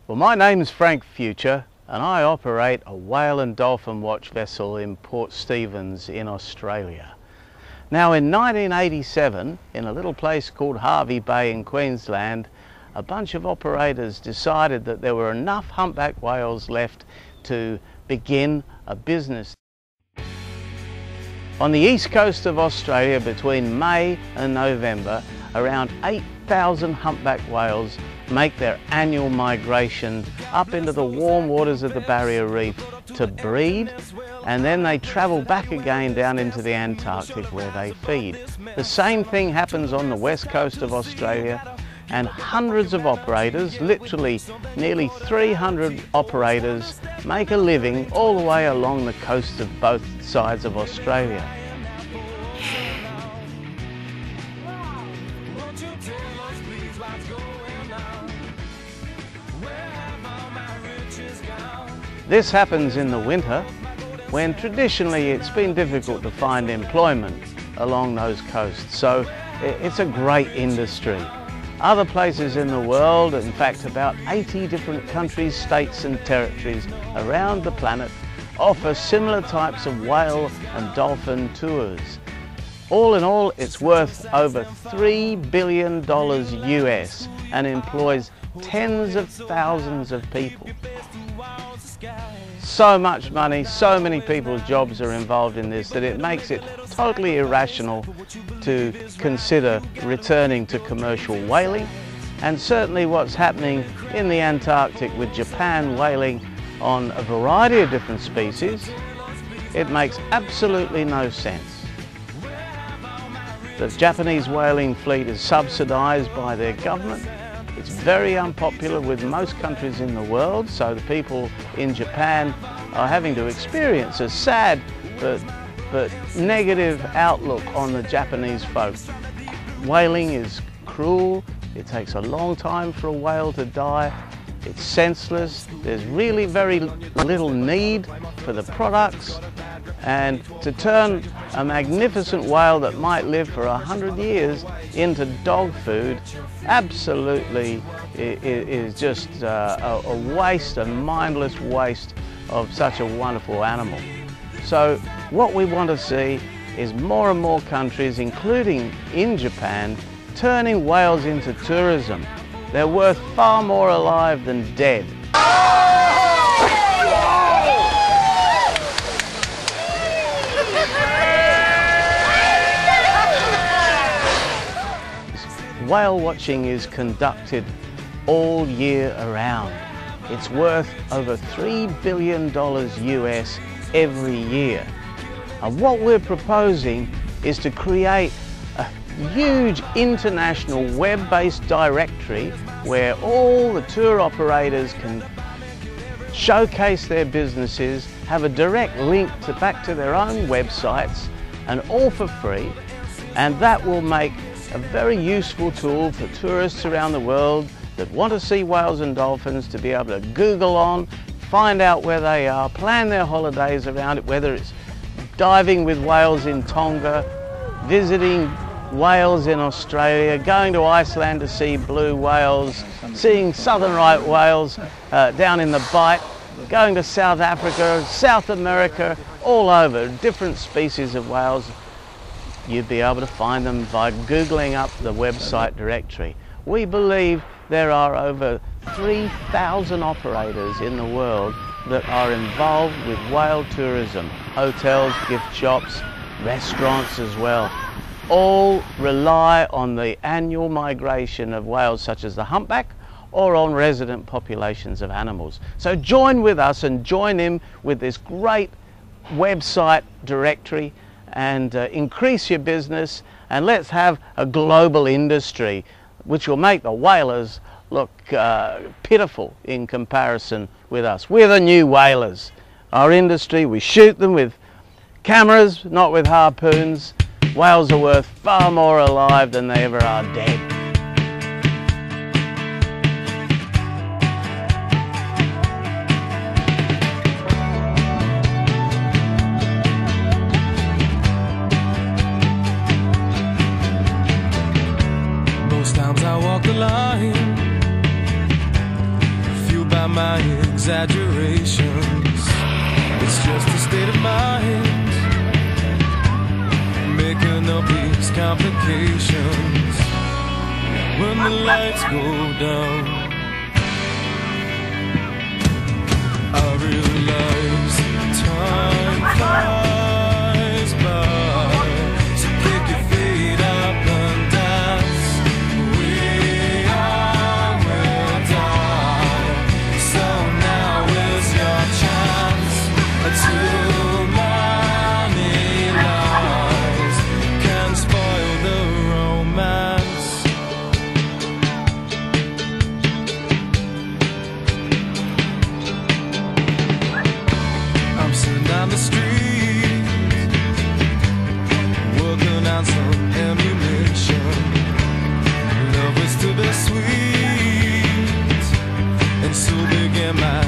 Well, my name's Frank Futur and I operate a whale and dolphin watch vessel in Port Stephens in Australia. Now in 1987, in a little place called Hervey Bay in Queensland, a bunch of operators decided that there were enough humpback whales left to begin a business. On the east coast of Australia between May and November, around 8,000 humpback whales make their annual migration up into the warm waters of the Barrier Reef to breed, and then they travel back again down into the Antarctic where they feed. The same thing happens on the west coast of Australia, and hundreds of operators, literally nearly 300 operators, make a living all the way along the coast of both sides of Australia. This happens in the winter, when traditionally it's been difficult to find employment along those coasts, so it's a great industry. Other places in the world, in fact about 80 different countries, states and territories around the planet, offer similar types of whale and dolphin tours. All in all, it's worth over $3 billion US and employs tens of thousands of people. So much money, so many people's jobs are involved in this that it makes it totally irrational to consider returning to commercial whaling. And certainly what's happening in the Antarctic with Japan whaling on a variety of different species, it makes absolutely no sense. The Japanese whaling fleet is subsidized by their government. It's very unpopular with most countries in the world, so the people in Japan are having to experience a sad but negative outlook on the Japanese folk. Whaling is cruel, it takes a long time for a whale to die, it's senseless, there's really very little need for the products, and to turn a magnificent whale that might live for 100 years into dog food absolutely is just a waste, a mindless waste of such a wonderful animal. So what we want to see is more and more countries, including in Japan, turning whales into tourism. They're worth far more alive than dead. Whale watching is conducted all year around. It's worth over $3 billion US every year. And what we're proposing is to create a huge international web-based directory where all the tour operators can showcase their businesses, have a direct link back to their own websites, and all for free. And that will make a very useful tool for tourists around the world that want to see whales and dolphins to be able to Google on, find out where they are, plan their holidays around it, whether it's diving with whales in Tonga, visiting whales in Australia, going to Iceland to see blue whales, seeing southern right whales down in the Bight, going to South Africa, South America, all over, different species of whales. You'd be able to find them by Googling up the website directory. We believe there are over 3,000 operators in the world that are involved with whale tourism, hotels, gift shops, restaurants as well. All rely on the annual migration of whales such as the humpback or on resident populations of animals. So join with us and join in with this great website directory and increase your business, and let's have a global industry which will make the whalers look pitiful in comparison with us. We're the new whalers. Our industry, we shoot them with cameras, not with harpoons. Whales are worth far more alive than they ever are dead. Most times I walk the line, a few about my exaggerations. It's just a state of mind, making up these complications. When the lights go down, I realize time flies by. So kick your feet up and dance. We all will die. So now is your chance. Too many lies can spoil the romance. I'm sitting on the street, working on some ammunition. Love is to be sweet, and so began my